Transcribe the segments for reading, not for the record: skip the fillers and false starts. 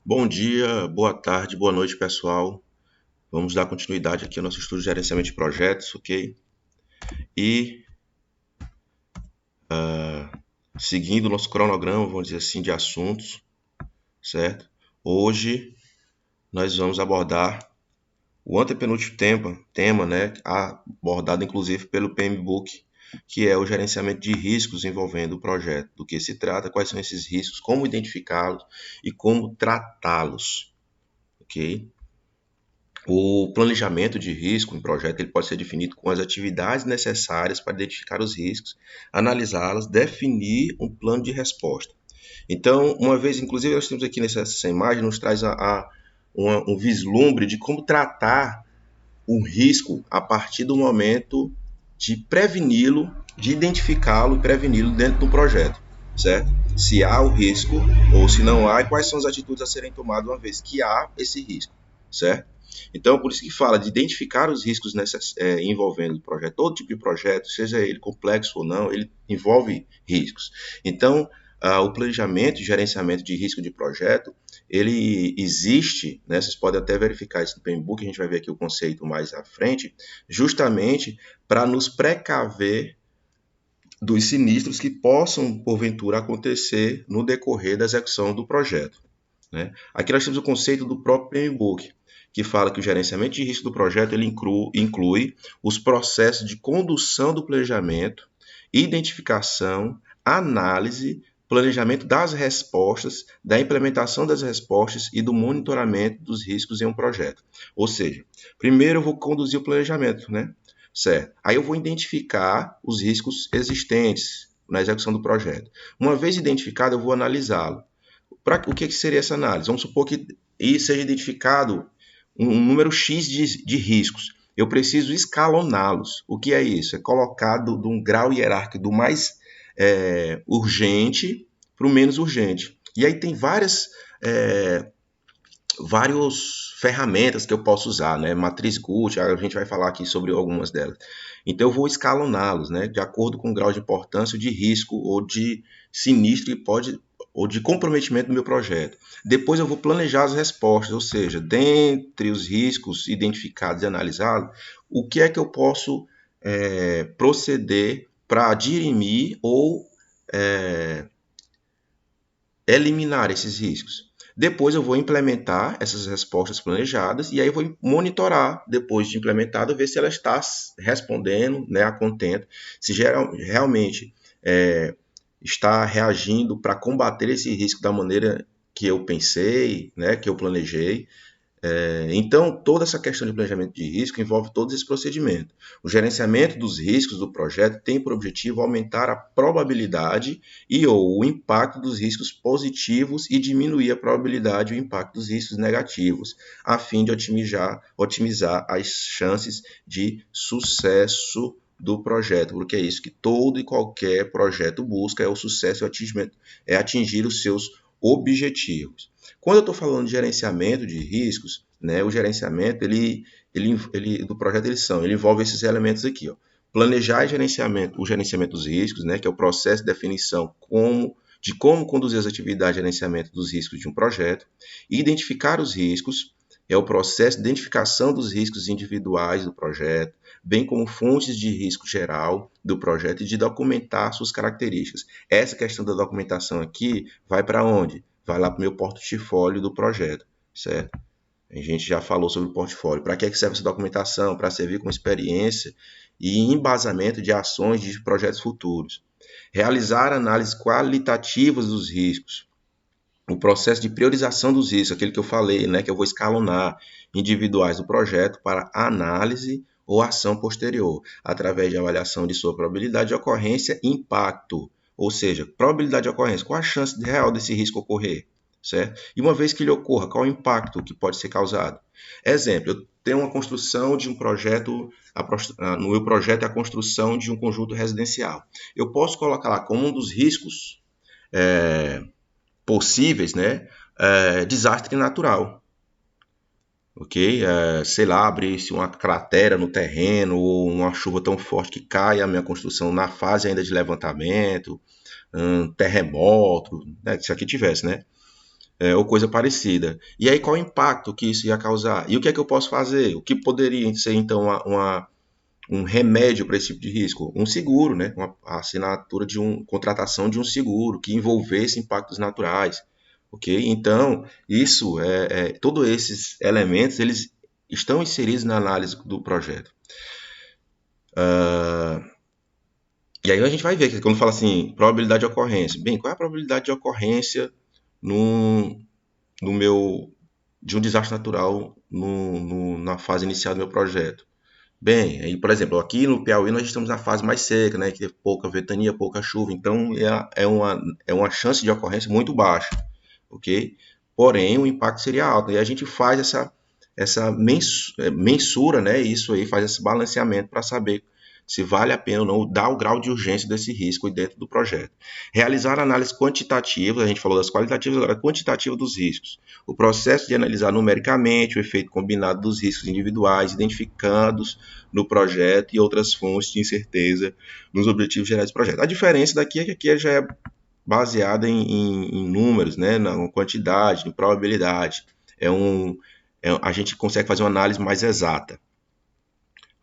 Bom dia, boa tarde, boa noite, pessoal. Vamos dar continuidade aqui ao nosso estudo de gerenciamento de projetos, ok? E seguindo o nosso cronograma, vamos dizer assim, de assuntos, certo? Hoje nós vamos abordar o antepenúltimo tema, né? Abordado inclusive pelo PMBOK, que é o gerenciamento de riscos envolvendo o projeto. Do que se trata, quais são esses riscos, como identificá-los e como tratá-los, ok? O planejamento de risco em projeto ele pode ser definido com as atividades necessárias para identificar os riscos, analisá-los, definir um plano de resposta. Então, uma vez, inclusive, nós temos aqui nessa imagem, nos traz um vislumbre de como tratar o risco a partir do momento de preveni-lo, de identificá-lo e preveni-lo dentro do projeto, certo? Se há o risco ou se não há, e quais são as atitudes a serem tomadas uma vez que há esse risco, certo? Então, por isso que fala de identificar os riscos envolvendo o projeto. Todo tipo de projeto, seja ele complexo ou não, ele envolve riscos. Então, o planejamento e gerenciamento de risco de projeto, ele existe, né, vocês podem até verificar isso no PMBOK, a gente vai ver aqui o conceito mais à frente, justamente para nos precaver dos sinistros que possam, porventura, acontecer no decorrer da execução do projeto, né? Aqui nós temos o conceito do próprio PMBOK, que fala que o gerenciamento de risco do projeto ele inclui os processos de condução do planejamento, identificação, análise, planejamento das respostas, da implementação das respostas e do monitoramento dos riscos em um projeto. Ou seja, primeiro eu vou conduzir o planejamento, né? Certo. Aí eu vou identificar os riscos existentes na execução do projeto. Uma vez identificado, eu vou analisá-lo. O que seria essa análise? Vamos supor que seja identificado um número X de riscos. Eu preciso escaloná-los. O que é isso? É colocar de um grau hierárquico do mais urgente para o menos urgente. E aí tem várias ferramentas que eu posso usar, né? Matriz Guth, a gente vai falar aqui sobre algumas delas. Então eu vou escaloná-los, né? De acordo com o grau de importância, de risco ou de sinistro que pode ou de comprometimento do meu projeto. Depois eu vou planejar as respostas, ou seja, dentre os riscos identificados e analisados, o que é que eu posso proceder para dirimir ou eliminar esses riscos. Depois eu vou implementar essas respostas planejadas e aí eu vou monitorar, depois de implementado, ver se ela está respondendo, né, a contento, se realmente está reagindo para combater esse risco da maneira que eu pensei, né, que eu planejei. Então, toda essa questão de planejamento de risco envolve todos esses procedimentos. O gerenciamento dos riscos do projeto tem por objetivo aumentar a probabilidade e ou o impacto dos riscos positivos e diminuir a probabilidade e o impacto dos riscos negativos, a fim de otimizar as chances de sucesso do projeto, porque é isso que todo e qualquer projeto busca, é o sucesso, é atingir os seus objetivos. Quando eu estou falando de gerenciamento de riscos, né, o gerenciamento do projeto ele envolve esses elementos aqui, ó. Planejar o gerenciamento dos riscos, né, que é o processo de definição de como conduzir as atividades de gerenciamento dos riscos de um projeto, identificar os riscos, é o processo de identificação dos riscos individuais do projeto, bem como fontes de risco geral do projeto e de documentar suas características. Essa questão da documentação aqui vai para onde? Vai lá para o meu portfólio do projeto, certo? A gente já falou sobre o portfólio. Para que serve essa documentação? Para servir como experiência e embasamento de ações de projetos futuros. Realizar análises qualitativas dos riscos. O processo de priorização dos riscos, aquele que eu falei, né, que eu vou escalonar individuais do projeto para análise ou ação posterior, através de avaliação de sua probabilidade de ocorrência e impacto. Ou seja, probabilidade de ocorrência, qual a chance real desse risco ocorrer? Certo? E uma vez que ele ocorra, qual o impacto que pode ser causado? Exemplo, eu tenho uma construção de um projeto, no meu projeto é a construção de um conjunto residencial. Eu posso colocar lá como um dos riscos possíveis, né, desastre natural. Ok? Sei lá, abrir-se uma cratera no terreno, ou uma chuva tão forte que caia a minha construção na fase ainda de levantamento, terremoto, né, se aqui tivesse, né? ou coisa parecida. E aí qual o impacto que isso ia causar? E o que é que eu posso fazer? O que poderia ser então um remédio para esse tipo de risco? Um seguro, né? A assinatura de contratação de um seguro que envolvesse impactos naturais, ok? Então isso todos esses elementos eles estão inseridos na análise do projeto. E aí a gente vai ver que quando fala assim, probabilidade de ocorrência. Bem, qual é a probabilidade de ocorrência no, no meu de um desastre natural na fase inicial do meu projeto? Bem, aí, por exemplo, aqui no Piauí nós estamos na fase mais seca, né, que tem pouca ventania, pouca chuva, então é uma chance de ocorrência muito baixa, ok? Porém, o impacto seria alto. E a gente faz essa mensura, né, isso aí, faz esse balanceamento para saber se vale a pena ou não dar o grau de urgência desse risco dentro do projeto. Realizar análise quantitativa, a gente falou das qualitativas, agora quantitativa dos riscos. O processo de analisar numericamente o efeito combinado dos riscos individuais identificados no projeto e outras fontes de incerteza nos objetivos gerais do projeto. A diferença daqui é que aqui já é baseada em números, né, na quantidade, em probabilidade. A gente consegue fazer uma análise mais exata,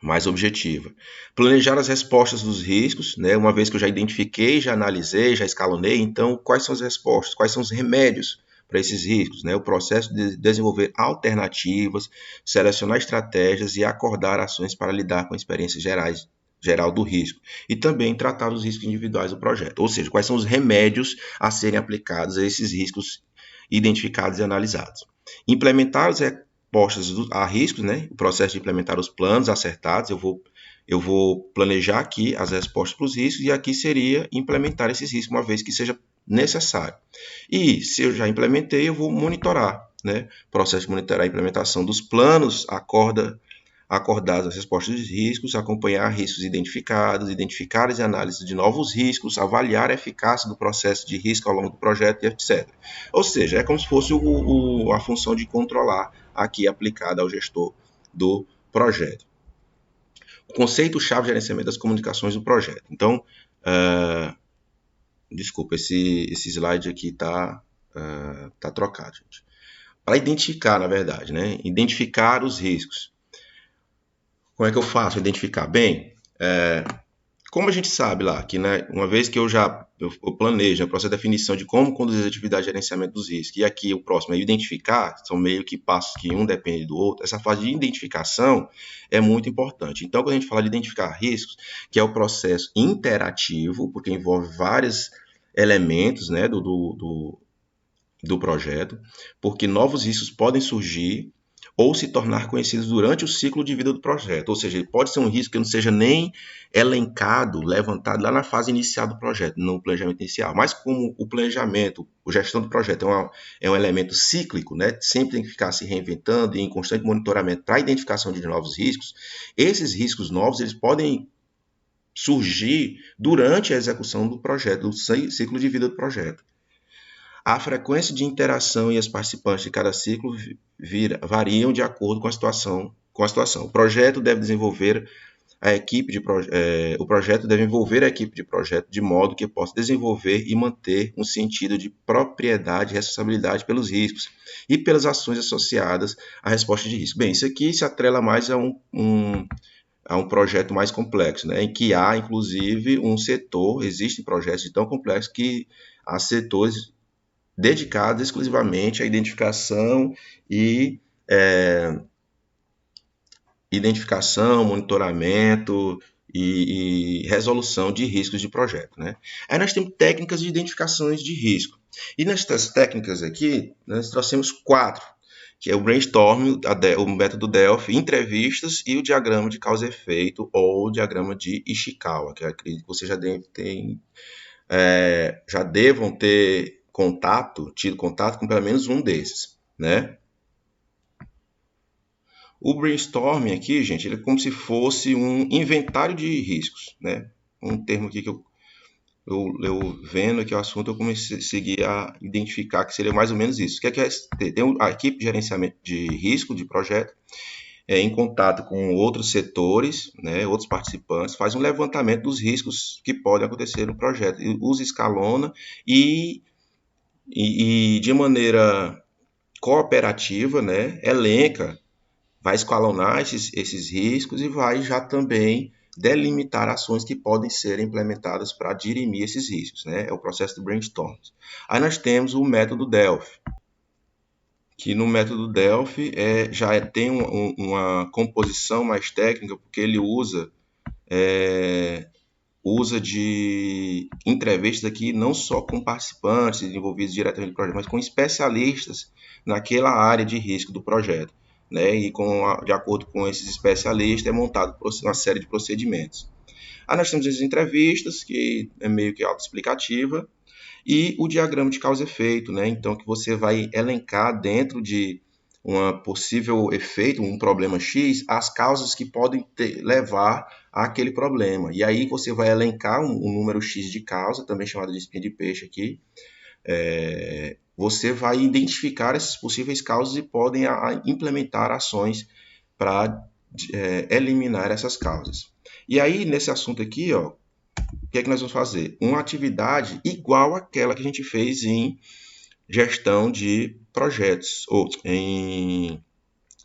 mais objetiva. Planejar as respostas dos riscos, né? Uma vez que eu já identifiquei, já analisei, já escalonei, então quais são as respostas, quais são os remédios para esses riscos, né? O processo de desenvolver alternativas, selecionar estratégias e acordar ações para lidar com experiências geral do risco e também tratar os riscos individuais do projeto, ou seja, quais são os remédios a serem aplicados a esses riscos identificados e analisados. Implementar os postas a riscos, né? O processo de implementar os planos acertados, eu vou planejar aqui as respostas para os riscos e aqui seria implementar esses riscos uma vez que seja necessário. E se eu já implementei, eu vou monitorar, né? Processo de monitorar a implementação dos planos, acordadas as respostas dos riscos, acompanhar riscos identificados, identificar as análises de novos riscos, avaliar a eficácia do processo de risco ao longo do projeto, etc. Ou seja, é como se fosse a função de controlar aqui aplicada ao gestor do projeto. O conceito-chave de gerenciamento das comunicações do projeto. Então, desculpa, esse slide aqui está trocado, gente. Para identificar, na verdade, né? Identificar os riscos. Como é que eu faço identificar? Bem, como a gente sabe lá, que né, uma vez que eu planejo, né, o processo de definição de como conduzir as atividades de gerenciamento dos riscos, e aqui o próximo é identificar, são meio que passos que um depende do outro, essa fase de identificação é muito importante. Então, quando a gente fala de identificar riscos, que é o processo interativo, porque envolve vários elementos, né, do projeto, porque novos riscos podem surgir ou se tornar conhecidos durante o ciclo de vida do projeto. Ou seja, ele pode ser um risco que não seja nem elencado, levantado lá na fase inicial do projeto, no planejamento inicial. Mas como o planejamento, a gestão do projeto é um elemento cíclico, né? Sempre tem que ficar se reinventando e em constante monitoramento para a identificação de novos riscos, esses riscos novos eles podem surgir durante a execução do projeto, do ciclo de vida do projeto. A frequência de interação e as participantes de cada ciclo variam de acordo com a situação. O projeto deve desenvolver o projeto deve envolver a equipe de projeto de modo que possa desenvolver e manter um sentido de propriedade e responsabilidade pelos riscos e pelas ações associadas à resposta de risco. Bem, isso aqui se atrela mais a um projeto mais complexo, né, em que há, inclusive, existem projetos de tão complexos que há setores dedicados exclusivamente à identificação monitoramento e resolução de riscos de projeto, né? Aí nós temos técnicas de identificações de risco. E nessas técnicas aqui, nós trouxemos 4, que é o brainstorming, o método Delphi, entrevistas e o diagrama de causa e efeito ou o diagrama de Ishikawa, que eu acredito que vocês já devam ter tido contato com pelo menos um desses, né? O brainstorming aqui, gente, ele é como se fosse um inventário de riscos, né? Um termo aqui que eu vendo aqui o assunto, eu consegui a identificar que seria mais ou menos isso. O que é tem a equipe de gerenciamento de risco de projeto, em contato com outros setores, né, outros participantes, faz um levantamento dos riscos que podem acontecer no projeto, os escalona e e de maneira cooperativa, né, elenca, vai escalonar esses riscos e vai já também delimitar ações que podem ser implementadas para dirimir esses riscos, né? É o processo de brainstorming. Aí nós temos o método Delphi, que no método Delphi tem uma composição mais técnica, porque ele usa de entrevistas aqui não só com participantes envolvidos diretamente no projeto, mas com especialistas naquela área de risco do projeto. Né? E de acordo com esses especialistas é montado uma série de procedimentos. Aí nós temos as entrevistas, que é meio que autoexplicativa, e o diagrama de causa e efeito, né? Então, que você vai elencar dentro de um possível efeito, um problema X, as causas que podem levar àquele problema. E aí você vai elencar um número X de causa, também chamado de espinha de peixe aqui. Você vai identificar essas possíveis causas e podem implementar ações para eliminar essas causas. E aí, nesse assunto aqui, ó, o que é que nós vamos fazer? Uma atividade igual àquela que a gente fez em gestão de projetos, ou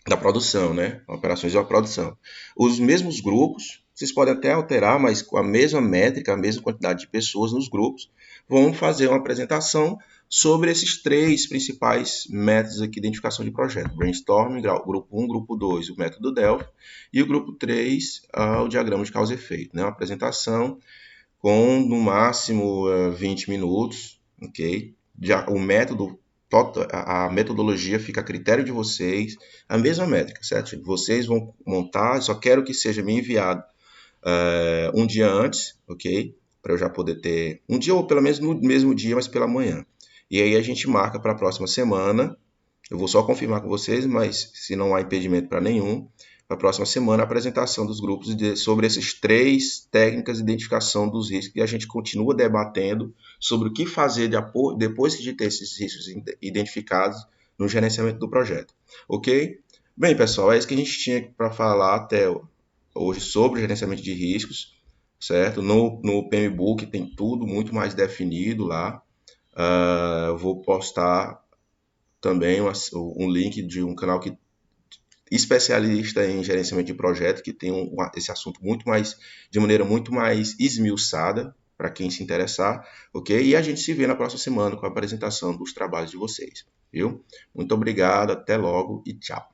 da produção, né? Operações da produção. Os mesmos grupos, vocês podem até alterar, mas com a mesma métrica, a mesma quantidade de pessoas nos grupos, vão fazer uma apresentação sobre esses três principais métodos aqui de identificação de projeto. Brainstorming, grupo 1, grupo 2, o método Delphi, e o grupo 3, o diagrama de causa e efeito. Né? Uma apresentação com no máximo 20 minutos, ok? O método, a metodologia fica a critério de vocês, a mesma métrica, certo? Vocês vão montar, só quero que seja me enviado um dia antes, ok? Para eu já poder ter um dia ou pelo menos no mesmo dia, mas pela manhã. E aí a gente marca para a próxima semana. Eu vou só confirmar com vocês, mas se não há impedimento para nenhum, para a próxima semana a apresentação dos grupos sobre esses três técnicas de identificação dos riscos e a gente continua debatendo sobre o que fazer depois de ter esses riscos identificados no gerenciamento do projeto. Ok? Bem, pessoal, é isso que a gente tinha para falar até hoje sobre gerenciamento de riscos, certo? No PMBOK tem tudo muito mais definido lá. Eu vou postar também um link de um canal especialista em gerenciamento de projeto, que tem esse assunto de maneira muito mais esmiuçada, para quem se interessar, ok? E a gente se vê na próxima semana com a apresentação dos trabalhos de vocês, viu? Muito obrigado, até logo e tchau.